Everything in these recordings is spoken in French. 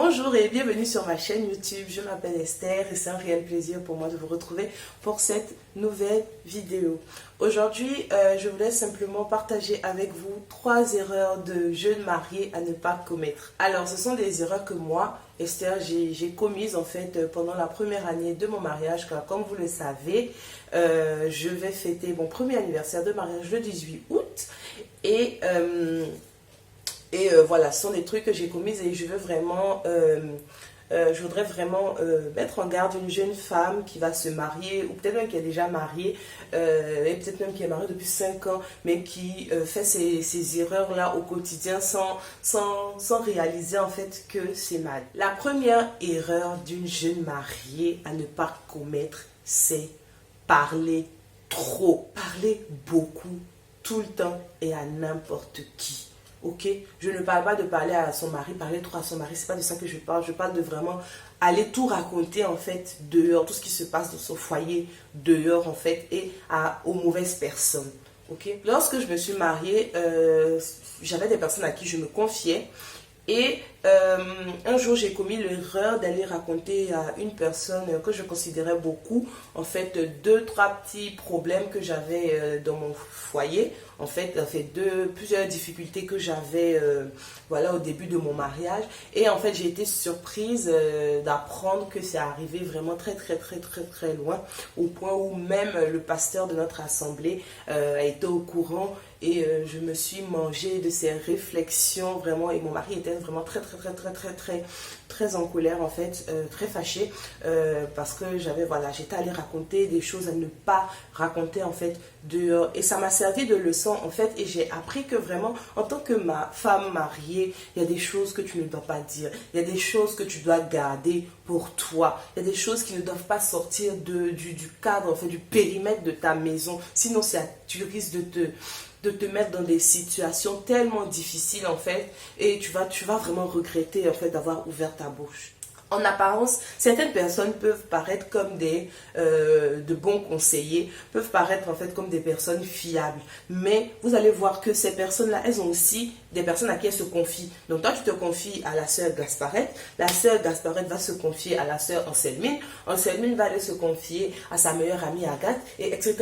Bonjour et bienvenue sur ma chaîne YouTube, je m'appelle Esther et c'est un réel plaisir pour moi de vous retrouver pour cette nouvelle vidéo. Aujourd'hui, je voulais simplement partager avec vous 3 erreurs de jeunes mariés à ne pas commettre. Alors, ce sont des erreurs que moi, Esther, j'ai commises en fait pendant la première année de mon mariage, car comme vous le savez, je vais fêter mon premier anniversaire de mariage le 18 août et... voilà, ce sont des trucs que j'ai commis et je veux vraiment, je voudrais vraiment mettre en garde une jeune femme qui va se marier, ou peut-être même qui est déjà mariée, et peut-être même qui est mariée depuis 5 ans, mais qui fait ces erreurs-là au quotidien sans réaliser en fait que c'est mal. La première erreur d'une jeune mariée à ne pas commettre, c'est parler trop, parler beaucoup, tout le temps et à n'importe qui. Ok, je ne parle pas de parler à son mari, parler trop à son mari, c'est pas de ça que je parle de vraiment aller tout raconter en fait dehors, tout ce qui se passe dans son foyer dehors en fait et aux mauvaises personnes. Ok, lorsque je me suis mariée, j'avais des personnes à qui je me confiais et un jour j'ai commis l'erreur d'aller raconter à une personne que je considérais beaucoup en fait 2-3 petits problèmes que j'avais dans mon foyer, en fait plusieurs difficultés que j'avais voilà, au début de mon mariage, et en fait j'ai été surprise d'apprendre que c'est arrivé vraiment très loin, au point où même le pasteur de notre assemblée a été au courant. Et je me suis mangée de ces réflexions vraiment, et mon mari était vraiment très en colère en fait, très fâché parce que j'étais allée raconter des choses à ne pas raconter en fait dehors, et ça m'a servi de leçon en fait, et j'ai appris que vraiment en tant que femme mariée, il y a des choses que tu ne dois pas dire, il y a des choses que tu dois garder pour toi, il y a des choses qui ne doivent pas sortir du cadre en fait, du périmètre de ta maison, sinon tu risques de te mettre dans des situations tellement difficiles en fait, et tu vas vraiment regretter en fait d'avoir ouvert ta bouche. En apparence, certaines personnes peuvent paraître comme de bons conseillers, peuvent paraître en fait comme des personnes fiables. Mais vous allez voir que ces personnes-là, elles ont aussi des personnes à qui elles se confient. Donc toi, tu te confies à la sœur Gasparette, la sœur Gasparette va se confier à la sœur Anselmine, Anselmine va aller se confier à sa meilleure amie Agathe, et etc.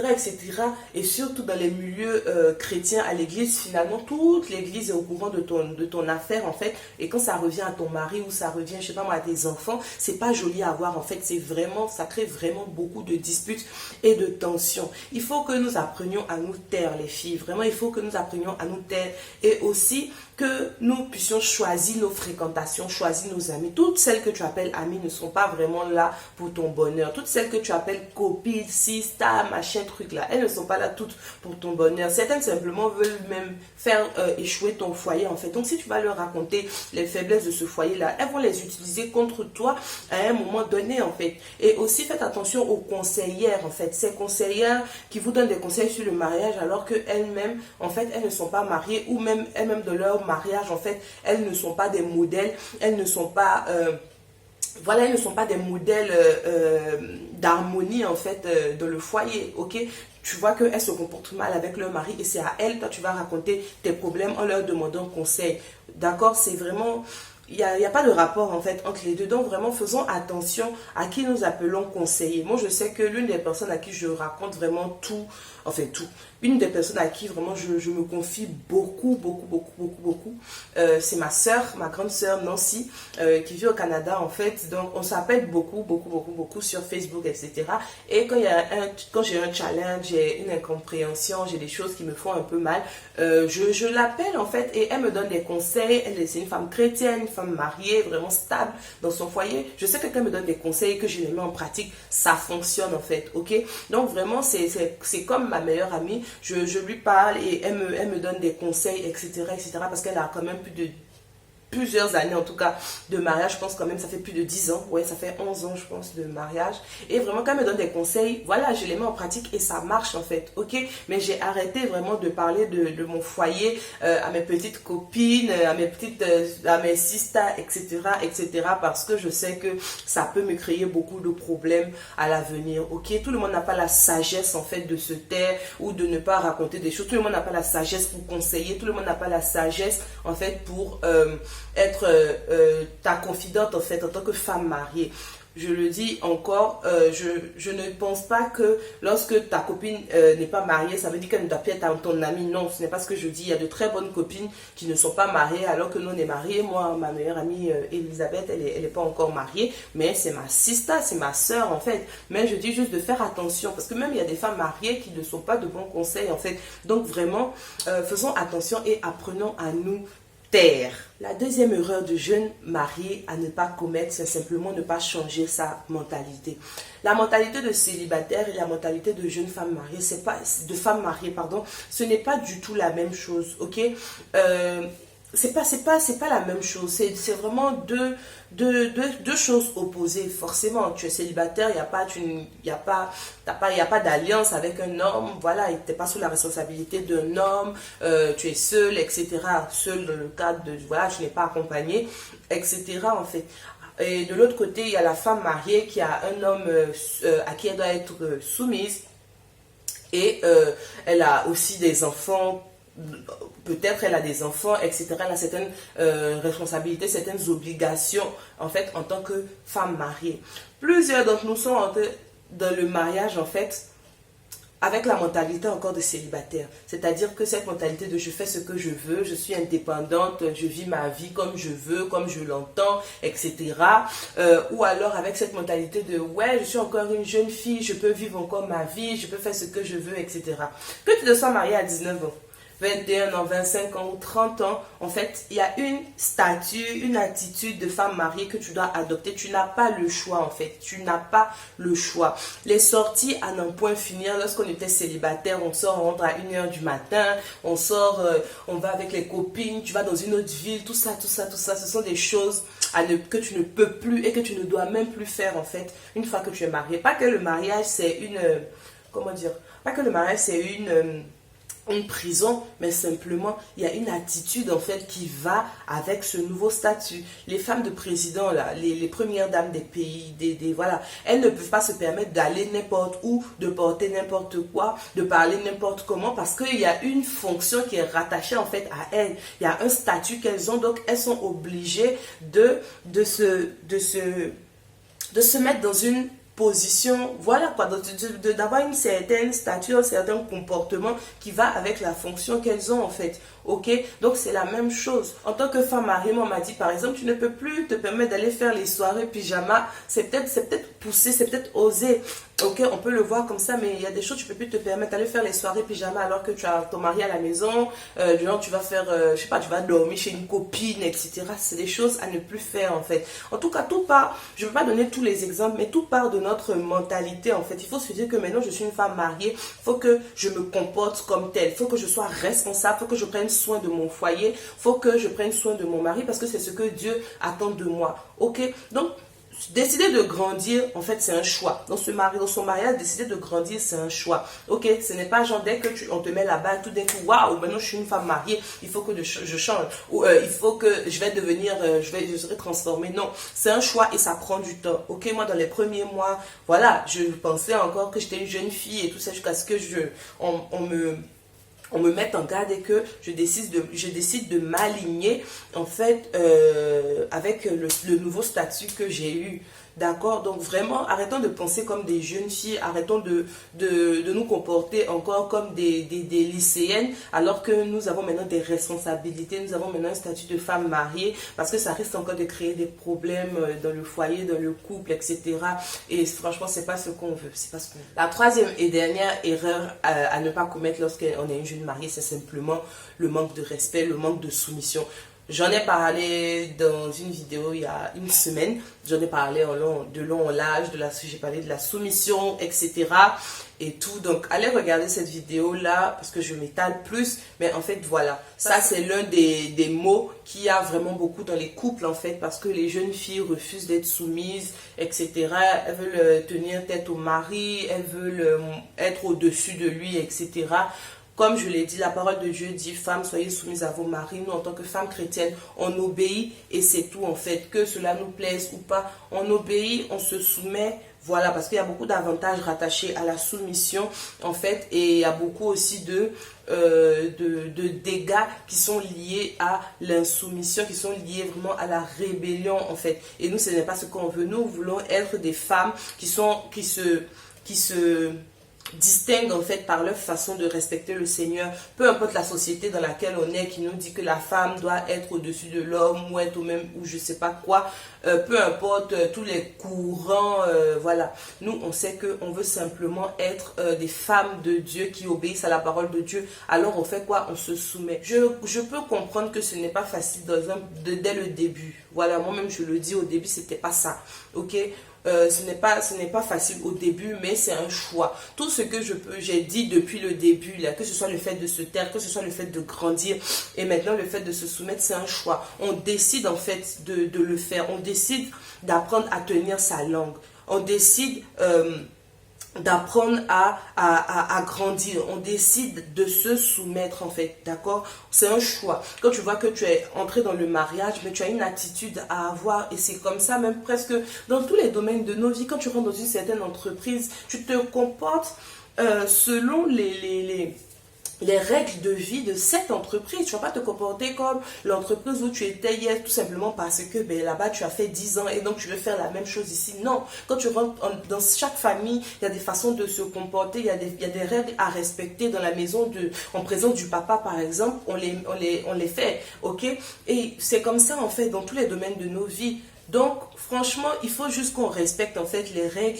Et surtout dans les milieux chrétiens à l'église, finalement, toute l'église est au courant de ton affaire en fait. Et quand ça revient à ton mari ou ça revient, je sais pas moi, à tes enfants, c'est pas joli à voir en fait, ça crée vraiment beaucoup de disputes et de tensions. Il faut que nous apprenions à nous taire, les filles, vraiment il faut que nous apprenions à nous taire, et aussi que nous puissions choisir nos fréquentations, choisir nos amis. Toutes celles que tu appelles amies ne sont pas vraiment là pour ton bonheur. Toutes celles que tu appelles copines, sister, machin, truc là, elles ne sont pas là toutes pour ton bonheur. Certaines simplement veulent même faire échouer ton foyer en fait. Donc si tu vas leur raconter les faiblesses de ce foyer là, elles vont les utiliser contre toi à un moment donné en fait. Et aussi faites attention aux conseillères en fait, ces conseillères qui vous donnent des conseils sur le mariage alors que elles-mêmes en fait elles ne sont pas mariées, ou même elles-mêmes de leur mariage en fait elles ne sont pas des modèles, elles ne sont pas elles ne sont pas des modèles d'harmonie en fait dans le foyer. Ok, tu vois qu'elles se comportent mal avec leur mari, et c'est à elles, toi tu vas raconter tes problèmes en leur demandant conseil. D'accord, c'est vraiment... Il n'y a pas de rapport en fait entre les deux. Donc vraiment faisons attention à qui nous appelons conseiller. Moi je sais que l'une des personnes à qui je raconte vraiment tout, une des personnes à qui vraiment je me confie beaucoup, c'est ma soeur, ma grande soeur Nancy, qui vit au Canada en fait. Donc on s'appelle beaucoup sur Facebook, etc. Et quand j'ai un challenge, j'ai une incompréhension, j'ai des choses qui me font un peu mal, je l'appelle en fait, et elle me donne des conseils. C'est une femme chrétienne, une femme mariée, vraiment stable dans son foyer. Je sais que quand elle me donne des conseils, que je les mets en pratique, ça fonctionne en fait. Ok, donc vraiment c'est comme ma meilleure amie. Je lui parle et elle me donne des conseils, etc. parce qu'elle a quand même plusieurs années en tout cas de mariage. Je pense quand même ça fait plus de 10 ans, ouais, ça fait 11 ans je pense de mariage, et vraiment quand elle me donne des conseils, voilà, je les mets en pratique et ça marche en fait. Ok, mais j'ai arrêté vraiment de parler de mon foyer à mes petites copines, à mes sisters, etc., parce que je sais que ça peut me créer beaucoup de problèmes à l'avenir. Ok, tout le monde n'a pas la sagesse en fait de se taire ou de ne pas raconter des choses, tout le monde n'a pas la sagesse pour conseiller, tout le monde n'a pas la sagesse en fait pour être ta confidente en fait en tant que femme mariée. Je le dis encore, je ne pense pas que lorsque ta copine n'est pas mariée, ça veut dire qu'elle ne doit plus être ton amie. Non, ce n'est pas ce que je dis. Il y a de très bonnes copines qui ne sont pas mariées alors que nous on est mariés. Moi, ma meilleure amie Elisabeth, elle est pas encore mariée, mais c'est ma sister, c'est ma soeur en fait. Mais je dis juste de faire attention parce que même il y a des femmes mariées qui ne sont pas de bons conseils en fait. Donc vraiment, faisons attention et apprenons à nous taire. La deuxième erreur de jeune marié à ne pas commettre, c'est simplement ne pas changer sa mentalité. La mentalité de célibataire et la mentalité de jeune femme mariée, c'est pas de femme mariée, pardon, ce n'est pas du tout la même chose, ok? C'est pas la même chose. C'est vraiment deux choses opposées. Forcément, tu es célibataire, il y a pas d'alliance avec un homme. Voilà, tu n'es pas sous la responsabilité d'un homme. Tu es seul, etc. Seul dans le cadre de, voilà, tu n'es pas accompagné, etc. En fait. Et de l'autre côté, il y a la femme mariée qui a un homme à qui elle doit être soumise. Et elle a aussi des enfants. Peut-être elle a des enfants, etc. Elle a certaines responsabilités, certaines obligations, en fait, en tant que femme mariée. Plusieurs d'entre nous sont dans le mariage, en fait, avec la mentalité encore de célibataire. C'est-à-dire que cette mentalité de je fais ce que je veux, je suis indépendante, je vis ma vie comme je veux, comme je l'entends, etc. Ou alors avec cette mentalité de ouais, je suis encore une jeune fille, je peux vivre encore ma vie, je peux faire ce que je veux, etc. Que tu te sois mariée à 19 ans, 21 ans, 25 ans ou 30 ans, en fait, il y a une statue, une attitude de femme mariée que tu dois adopter. Tu n'as pas le choix, en fait. Tu n'as pas le choix. Les sorties à n'en point finir, lorsqu'on était célibataire, on sort, on rentre à 1h du matin, on sort, on va avec les copines, tu vas dans une autre ville, tout ça. Ce sont des choses que tu ne peux plus et que tu ne dois même plus faire, en fait, une fois que tu es marié. Pas que le mariage, c'est comment dire, pas que le mariage, c'est une prison, mais simplement il y a une attitude en fait qui va avec ce nouveau statut. Les femmes de président là, les premières dames des pays, voilà, elles ne peuvent pas se permettre d'aller n'importe où, de porter n'importe quoi, de parler n'importe comment, parce qu'il y a une fonction qui est rattachée en fait à elles. Il y a un statut qu'elles ont, donc elles sont obligées de se mettre dans une position, voilà quoi, d'avoir une certaine stature, un certain comportement qui va avec la fonction qu'elles ont en fait, ok? Donc c'est la même chose. En tant que femme mariée, on m'a dit par exemple, tu ne peux plus te permettre d'aller faire les soirées pyjama, c'est peut-être poussé, c'est peut-être osé, ok? On peut le voir comme ça, mais il y a des choses, tu peux plus te permettre d'aller faire les soirées pyjama alors que tu as ton mari à la maison, genre tu vas faire, je sais pas, tu vas dormir chez une copine, etc. C'est des choses à ne plus faire en fait. En tout cas, tout part, je ne vais pas donner tous les exemples, mais tout part de notre mentalité en fait. Il faut se dire que maintenant je suis une femme mariée, il faut que je me comporte comme telle, il faut que je sois responsable, il faut que je prenne soin de mon foyer, il faut que je prenne soin de mon mari parce que c'est ce que Dieu attend de moi, ok? Donc décider de grandir, en fait, c'est un choix. Dans son mariage, décider de grandir, c'est un choix. Ok, ce n'est pas genre dès que on te met là-bas, tout d'un coup, waouh, maintenant je suis une femme mariée, il faut que je change. Ou il faut que je vais devenir, je serai transformée. Non, c'est un choix et ça prend du temps. Ok, moi, dans les premiers mois, voilà, je pensais encore que j'étais une jeune fille et tout ça jusqu'à ce que on me mette en garde et que je décide de m'aligner en fait avec le nouveau statut que j'ai eu. D'accord? Donc vraiment, arrêtons de penser comme des jeunes filles, arrêtons de nous comporter encore comme des lycéennes, alors que nous avons maintenant des responsabilités, nous avons maintenant un statut de femme mariée, parce que ça risque encore de créer des problèmes dans le foyer, dans le couple, etc. Et franchement, c'est pas ce qu'on veut, c'est pas ce qu'on veut. La troisième et dernière erreur à ne pas commettre lorsqu'on est une jeune mariée, c'est simplement le manque de respect, le manque de soumission. J'en ai parlé dans une vidéo il y a une semaine. J'en ai parlé de long en large, j'ai parlé de la soumission, etc. Et tout. Donc, allez regarder cette vidéo-là parce que je m'étale plus. Mais en fait, voilà. Ça, c'est l'un des mots qu'il y a vraiment beaucoup dans les couples, en fait. Parce que les jeunes filles refusent d'être soumises, etc. Elles veulent tenir tête au mari. Elles veulent être au-dessus de lui, etc. Comme je l'ai dit, la parole de Dieu dit, femmes, soyez soumises à vos maris. Nous, en tant que femmes chrétiennes, on obéit et c'est tout en fait. Que cela nous plaise ou pas, on obéit, on se soumet. Voilà, parce qu'il y a beaucoup d'avantages rattachés à la soumission, en fait, et il y a beaucoup aussi de dégâts qui sont liés à l'insoumission, qui sont liés vraiment à la rébellion, en fait. Et nous, ce n'est pas ce qu'on veut. Nous voulons être des femmes qui se distinguent en fait par leur façon de respecter le Seigneur, peu importe la société dans laquelle on est, qui nous dit que la femme doit être au-dessus de l'homme ou être au même, ou je sais pas quoi, peu importe tous les courants, voilà. Nous, on sait qu'on veut simplement être des femmes de Dieu qui obéissent à la parole de Dieu. Alors on fait quoi? On se soumet. Je peux comprendre que ce n'est pas facile dès le début. Voilà, moi-même je le dis, au début c'était pas ça, ok? Ce n'est pas facile au début, mais c'est un choix. Tout ce que j'ai dit depuis le début, là, que ce soit le fait de se taire, que ce soit le fait de grandir, et maintenant le fait de se soumettre, c'est un choix. On décide en fait de le faire. On décide d'apprendre à tenir sa langue. On décide d'apprendre à grandir. On décide de se soumettre en fait, d'accord? C'est un choix. Quand tu vois que tu es entré dans le mariage, mais tu as une attitude à avoir, et c'est comme ça même presque dans tous les domaines de nos vies. Quand tu rentres dans une certaine entreprise, tu te comportes selon les règles de vie de cette entreprise. Tu ne vas pas te comporter comme l'entreprise où tu étais hier, tout simplement parce que là-bas tu as fait 10 ans et donc tu veux faire la même chose ici. Non, quand tu rentres dans chaque famille, il y a des façons de se comporter, il y a des règles à respecter dans la maison, en présence du papa par exemple, on les fait, ok? Et c'est comme ça en fait dans tous les domaines de nos vies. Donc, franchement, il faut juste qu'on respecte en fait les règles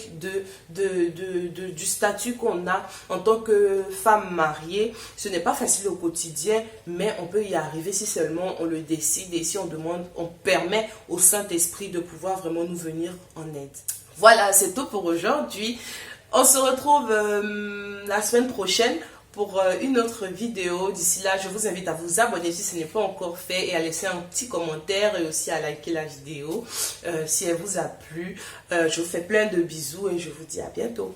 du statut qu'on a en tant que femme mariée. Ce n'est pas facile au quotidien, mais on peut y arriver si seulement on le décide et si on permet au Saint-Esprit de pouvoir vraiment nous venir en aide. Voilà, c'est tout pour aujourd'hui. On se retrouve la semaine prochaine pour une autre vidéo. D'ici là, je vous invite à vous abonner si ce n'est pas encore fait et à laisser un petit commentaire et aussi à liker la vidéo si elle vous a plu. Je vous fais plein de bisous et je vous dis à bientôt.